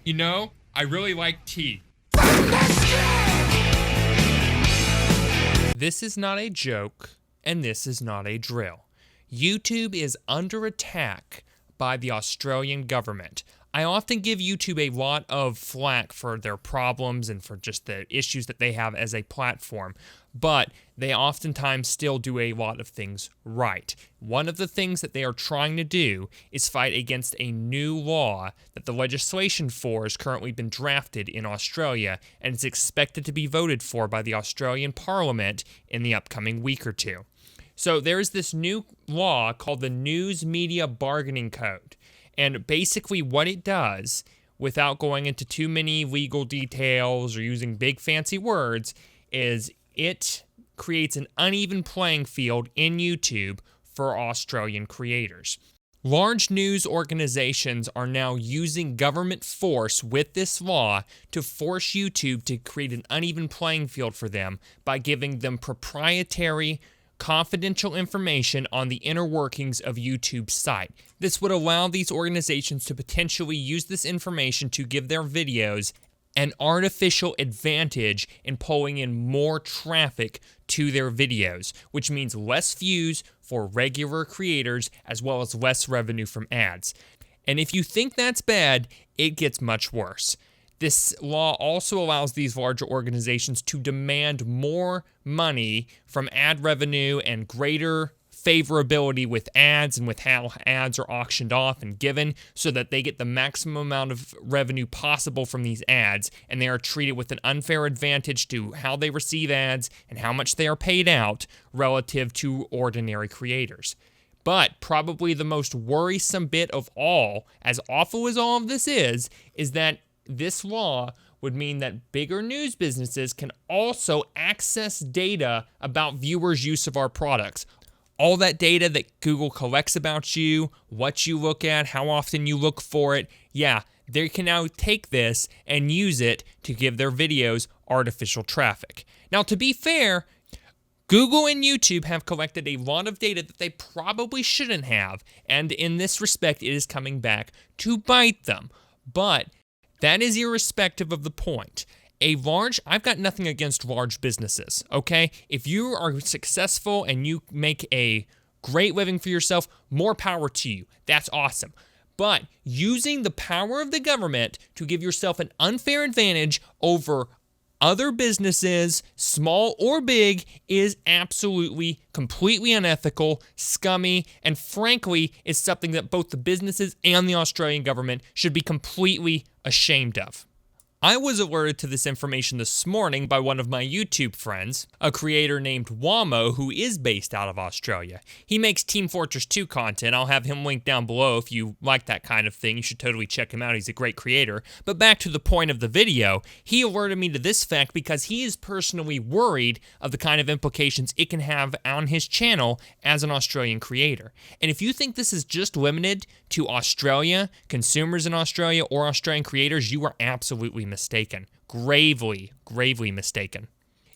You know, I really like tea. This is not a joke, and this is not a drill. YouTube is under attack by the Australian government. I often give YouTube a lot of flack for their problems and for just the issues that they have as a platform, but they oftentimes still do a lot of things right. One of the things that they are trying to do is fight against a new law that the legislation for has currently been drafted in Australia and is expected to be voted for by the Australian Parliament in the upcoming week or two. So there's this new law called the News Media Bargaining Code. And basically what it does, without going into too many legal details or using big fancy words, is it creates an uneven playing field in YouTube for Australian creators. Large news organizations are now using government force with this law to force YouTube to create an uneven playing field for them by giving them proprietary confidential information on the inner workings of YouTube's site. This would allow these organizations to potentially use this information to give their videos an artificial advantage in pulling in more traffic to their videos, which means less views for regular creators as well as less revenue from ads. And if you think that's bad, it gets much worse. This law also allows these larger organizations to demand more money from ad revenue and greater favorability with ads and with how ads are auctioned off and given so that they get the maximum amount of revenue possible from these ads, and they are treated with an unfair advantage to how they receive ads and how much they are paid out relative to ordinary creators. But probably the most worrisome bit of all, as awful as all of this is that this law would mean that bigger news businesses can also access data about viewers' use of our products. All that data that Google collects about you, what you look at, how often you look for it, they can now take this and use it to give their videos artificial traffic. Now, to be fair, Google and YouTube have collected a lot of data that they probably shouldn't have, and in this respect, it is coming back to bite them. But that is irrespective of the point. I've got nothing against large businesses, okay? If you are successful and you make a great living for yourself, more power to you. That's awesome. But using the power of the government to give yourself an unfair advantage over other businesses, small or big, is absolutely, completely unethical, scummy, and frankly, is something that both the businesses and the Australian government should be completely ashamed of. I was alerted to this information this morning by one of my YouTube friends, a creator named Wamo, who is based out of Australia. He makes Team Fortress 2 content. I'll have him linked down below if you like that kind of thing. You should totally check him out. He's a great creator. But back to the point of the video, he alerted me to this fact because he is personally worried of the kind of implications it can have on his channel as an Australian creator. And if you think this is just limited to Australia, consumers in Australia, or Australian creators, you are absolutely mistaken. Gravely, gravely mistaken.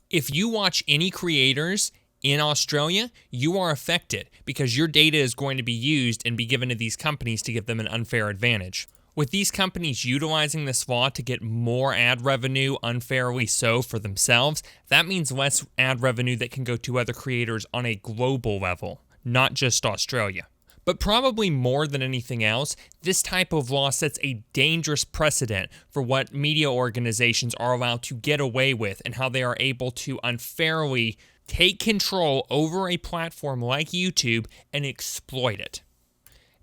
If you watch any creators in Australia, you are affected because your data is going to be used and be given to these companies to give them an unfair advantage. With these companies utilizing this law to get more ad revenue unfairly so for themselves, that means less ad revenue that can go to other creators on a global level, not just Australia. But probably more than anything else, this type of law sets a dangerous precedent for what media organizations are allowed to get away with and how they are able to unfairly take control over a platform like YouTube and exploit it.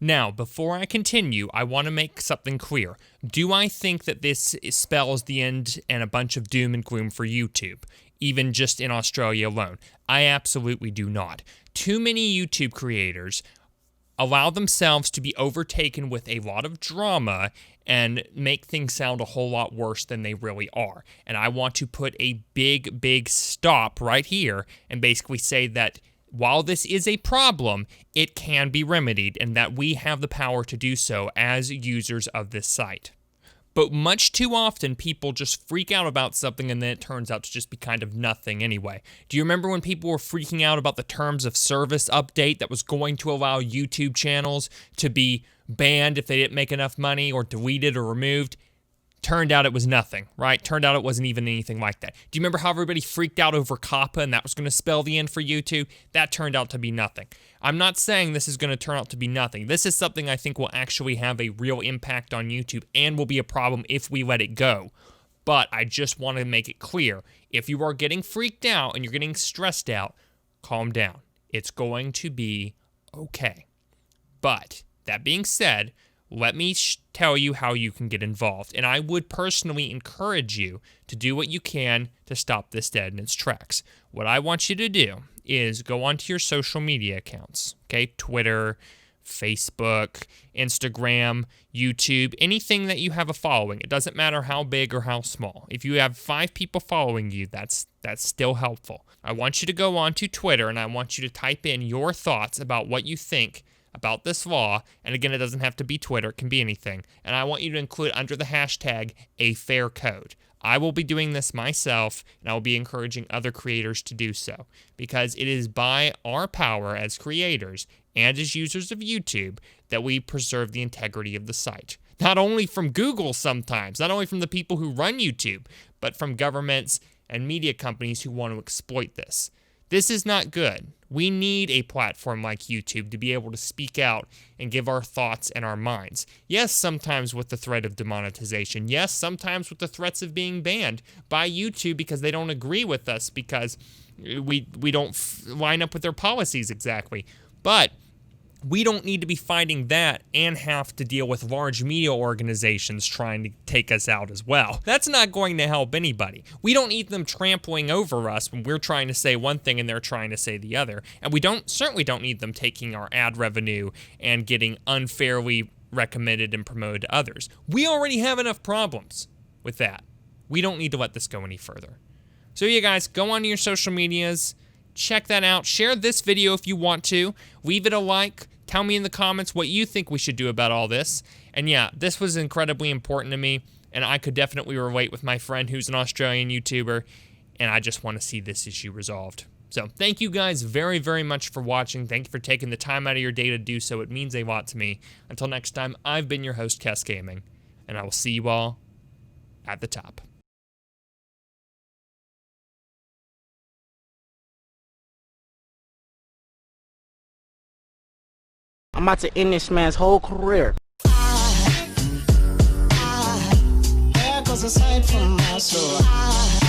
Now, before I continue, I want to make something clear. Do I think that this spells the end and a bunch of doom and gloom for YouTube, even just in Australia alone? I absolutely do not. Too many YouTube creators allow themselves to be overtaken with a lot of drama and make things sound a whole lot worse than they really are. And I want to put a big, big stop right here and basically say that while this is a problem, it can be remedied and that we have the power to do so as users of this site. But much too often, people just freak out about something and then it turns out to just be kind of nothing anyway. Do you remember when people were freaking out about the terms of service update that was going to allow YouTube channels to be banned if they didn't make enough money or deleted or removed? Turned out it was nothing, right? Turned out it wasn't even anything like that. Do you remember how everybody freaked out over COPPA and that was going to spell the end for YouTube? That turned out to be nothing. I'm not saying this is going to turn out to be nothing. This is something I think will actually have a real impact on YouTube and will be a problem if we let it go. But I just want to make it clear, if you are getting freaked out and you're getting stressed out, calm down. It's going to be okay. But that being said, let me tell you how you can get involved. And I would personally encourage you to do what you can to stop this dead in its tracks. What I want you to do is go onto your social media accounts, okay? Twitter, Facebook, Instagram, YouTube, anything that you have a following. It doesn't matter how big or how small. If you have 5 people following you, that's still helpful. I want you to go onto Twitter and I want you to type in your thoughts about what you think about this law, and again, it doesn't have to be Twitter, it can be anything, and I want you to include under the hashtag AFairCode. I will be doing this myself, and I will be encouraging other creators to do so, because it is by our power as creators and as users of YouTube that we preserve the integrity of the site. Not only from Google sometimes, not only from the people who run YouTube, but from governments and media companies who want to exploit this. This is not good. We need a platform like YouTube to be able to speak out and give our thoughts and our minds. Yes, sometimes with the threat of demonetization. Yes, sometimes with the threats of being banned by YouTube because they don't agree with us because we don't line up with their policies exactly. But we don't need to be fighting that and have to deal with large media organizations trying to take us out as well. That's not going to help anybody. We don't need them trampling over us when we're trying to say one thing and they're trying to say the other. And we certainly don't need them taking our ad revenue and getting unfairly recommended and promoted to others. We already have enough problems with that. We don't need to let this go any further. So yeah, guys, go on to your social medias. Check that out. Share this video if you want to. Leave it a like. Tell me in the comments what you think we should do about all this. And yeah, this was incredibly important to me, and I could definitely relate with my friend who's an Australian YouTuber, and I just want to see this issue resolved. So thank you guys very, very much for watching. Thank you for taking the time out of your day to do so. It means a lot to me. Until next time, I've been your host, Kess Gaming, and I will see you all at the top. I'm about to end this man's whole career. There goes a sight from my soul.